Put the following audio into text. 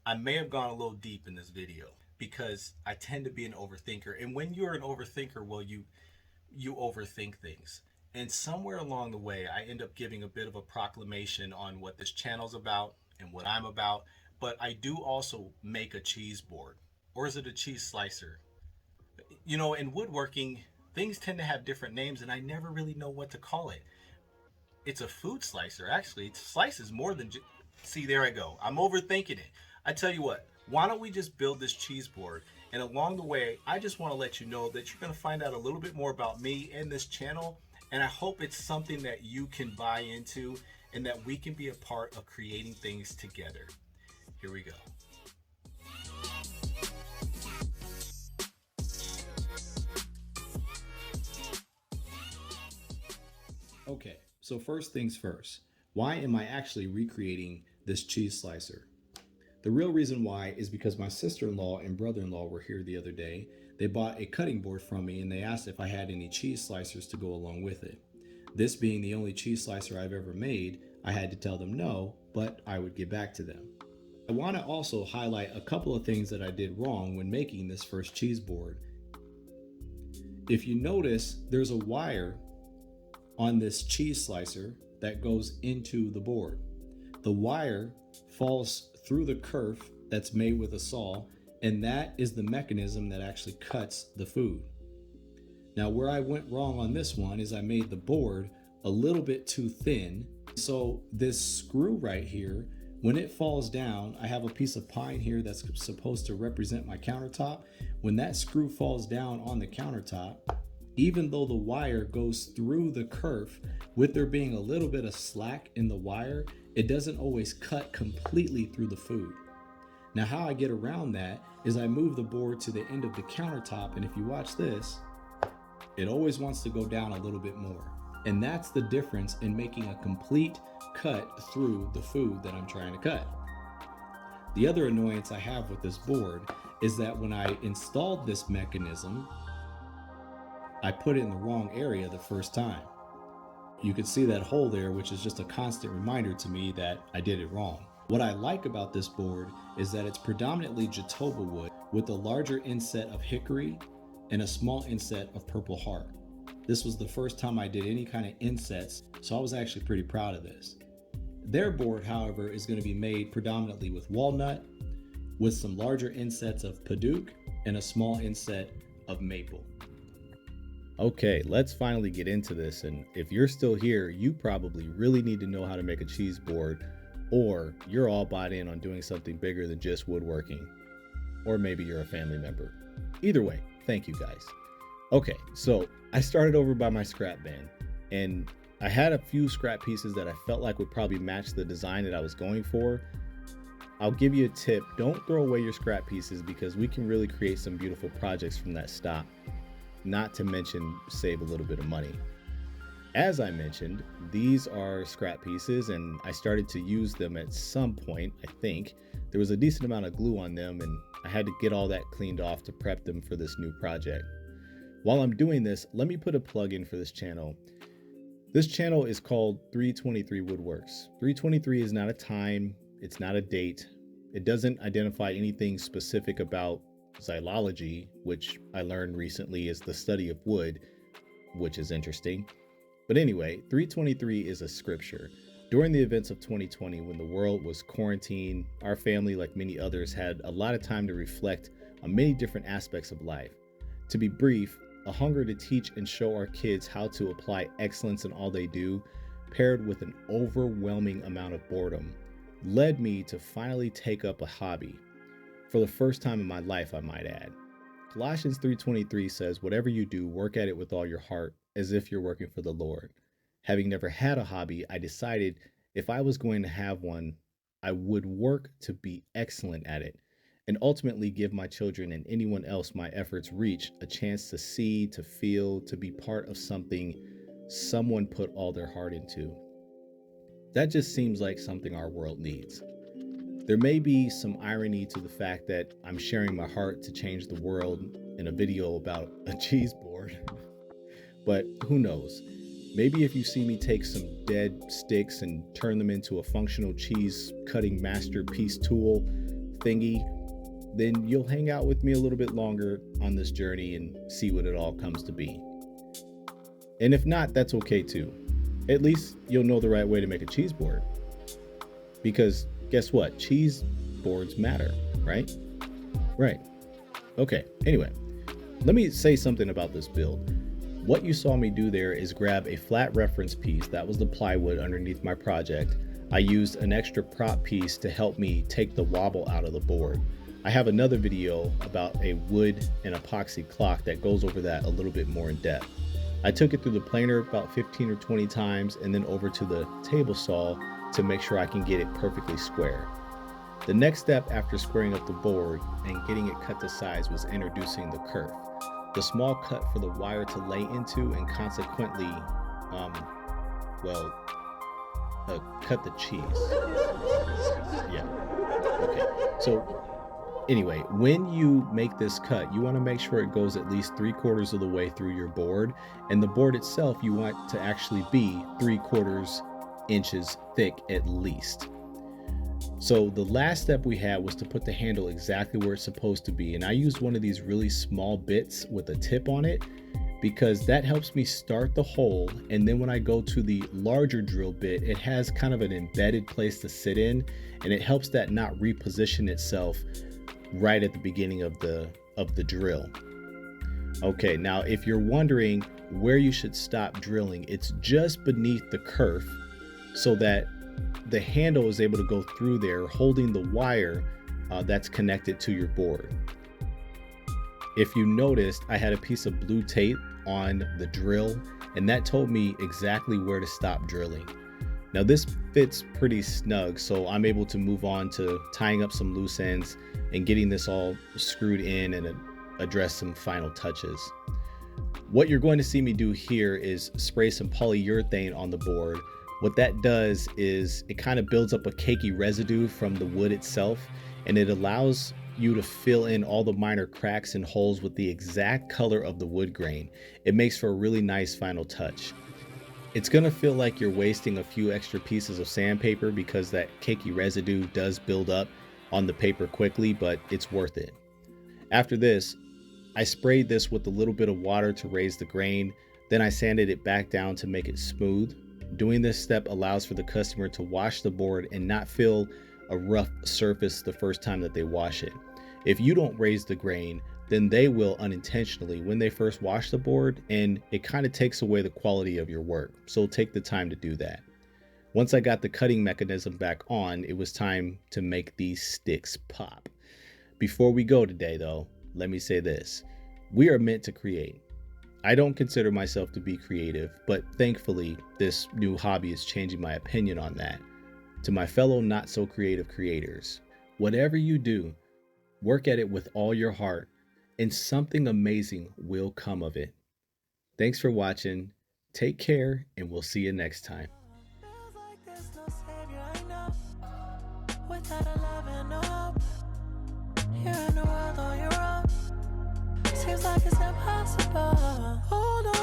I may have gone a little deep in this video because I tend to be an overthinker. And when you're an overthinker, well, you overthink things. And somewhere along the way, I end up giving a bit of a proclamation on what this channel's about and what I'm about. But I do also make a cheese board, or is it a cheese slicer? You know, in woodworking, things tend to have different names, and I never really know what to call it. It's a food slicer, actually. It slices more than. See, there I go. I'm overthinking it. I tell you what, why don't we just build this cheese board? And along the way, I just want to let you know that you're going to find out a little bit more about me and this channel. And I hope it's something that you can buy into and that we can be a part of creating things together. Here we go. Okay, so first things first, why am I actually recreating this cheese slicer? The real reason why is because my sister-in-law and brother-in-law were here the other day. They bought a cutting board from me and they asked if I had any cheese slicers to go along with it. This being the only cheese slicer I've ever made, I had to tell them no, but I would get back to them. I want to also highlight a couple of things that I did wrong when making this first cheese board. If you notice, there's a wire on this cheese slicer that goes into the board. The wire falls through the kerf that's made with a saw, and that is the mechanism that actually cuts the food. Now, where I went wrong on this one is I made the board a little bit too thin. So this screw right here, when it falls down, I have a piece of pine here that's supposed to represent my countertop. When that screw falls down on the countertop, even though the wire goes through the kerf, with there being a little bit of slack in the wire, it doesn't always cut completely through the food. Now, how I get around that is I move the board to the end of the countertop, and if you watch this, it always wants to go down a little bit more. And that's the difference in making a complete cut through the food that I'm trying to cut. The other annoyance I have with this board is that when I installed this mechanism, I put it in the wrong area the first time. You can see that hole there, which is just a constant reminder to me that I did it wrong. What I like about this board is that it's predominantly Jatoba wood with a larger inset of hickory and a small inset of purple heart. This was the first time I did any kind of insets, so I was actually pretty proud of this. Their board, however, is going to be made predominantly with walnut, with some larger insets of padauk and a small inset of maple. Okay, let's finally get into this, and if you're still here, you probably really need to know how to make a cheese board, or you're all bought in on doing something bigger than just woodworking, or maybe you're a family member. Either way, thank you guys. Okay, so I started over by my scrap bin, and I had a few scrap pieces that I felt like would probably match the design that I was going for. I'll give you a tip, don't throw away your scrap pieces because we can really create some beautiful projects from that stock. Not to mention save a little bit of money. As I mentioned, these are scrap pieces and I started to use them at some point. I think there was a decent amount of glue on them and I had to get all that cleaned off to prep them for this new project. While I'm doing this, let me put a plug in for this channel. This channel is called 323 Woodworks. 323 is not a time, it's not a date. It doesn't identify anything specific about xylology, which I learned recently is the study of wood, which is interesting. But anyway, 323 is a scripture. During the events of 2020, when the world was quarantined, our family, like many others, had a lot of time to reflect on many different aspects of life. To be brief, a hunger to teach and show our kids how to apply excellence in all they do, paired with an overwhelming amount of boredom, led me to finally take up a hobby. For the first time in my life, I might add. Colossians 3:23 says, whatever you do, work at it with all your heart, as if you're working for the Lord. Having never had a hobby, I decided if I was going to have one, I would work to be excellent at it, and ultimately give my children and anyone else my efforts reach a chance to see, to feel, to be part of something someone put all their heart into. That just seems like something our world needs. There may be some irony to the fact that I'm sharing my heart to change the world in a video about a cheese board, but who knows? Maybe if you see me take some dead sticks and turn them into a functional cheese cutting masterpiece tool, thingy, then you'll hang out with me a little bit longer on this journey and see what it all comes to be. And if not, that's okay too. At least you'll know the right way to make a cheese board. Because guess what? Cheese boards matter, right? Right. Okay, anyway, let me say something about this build. What you saw me do there is grab a flat reference piece, that was the plywood underneath my project. I used an extra prop piece to help me take the wobble out of the board. I have another video about a wood and epoxy clock that goes over that a little bit more in depth. I took it through the planer about 15 or 20 times and then over to the table saw to make sure I can get it perfectly square. The next step after squaring up the board and getting it cut to size was introducing the kerf, the small cut for the wire to lay into and consequently, cut the cheese. Yeah, okay. So anyway, when you make this cut, you want to make sure it goes at least 3/4 of the way through your board, and the board itself you want to actually be 3/4 inches thick at least. So the last step we had was to put the handle exactly where it's supposed to be, and I used one of these really small bits with a tip on it because that helps me start the hole, and then when I go to the larger drill bit, it has kind of an embedded place to sit in, and it helps that not reposition itself right at the beginning of the drill. Okay, now if you're wondering where you should stop drilling, it's just beneath the kerf so that the handle is able to go through there holding the wire that's connected to your board. If you noticed, I had a piece of blue tape on the drill, and that told me exactly where to stop drilling. Now this fits pretty snug, so I'm able to move on to tying up some loose ends and getting this all screwed in and address some final touches. What you're going to see me do here is spray some polyurethane on the board. What that does is it kind of builds up a cakey residue from the wood itself, and it allows you to fill in all the minor cracks and holes with the exact color of the wood grain. It makes for a really nice final touch. It's gonna feel like you're wasting a few extra pieces of sandpaper because that cakey residue does build up on the paper quickly, but it's worth it. After this, I sprayed this with a little bit of water to raise the grain, then I sanded it back down to make it smooth. Doing this step allows for the customer to wash the board and not feel a rough surface the first time that they wash it. If you don't raise the grain, then they will unintentionally when they first wash the board, and it kind of takes away the quality of your work. So take the time to do that. Once I got the cutting mechanism back on, it was time to make these sticks pop. Before we go today though, let me say this. We are meant to create. I don't consider myself to be creative, but thankfully this new hobby is changing my opinion on that. To my fellow not so creative creators, whatever you do, work at it with all your heart and something amazing will come of it. Thanks for watching. Take care and we'll see you next time. Seems like it's impossible. Hold on.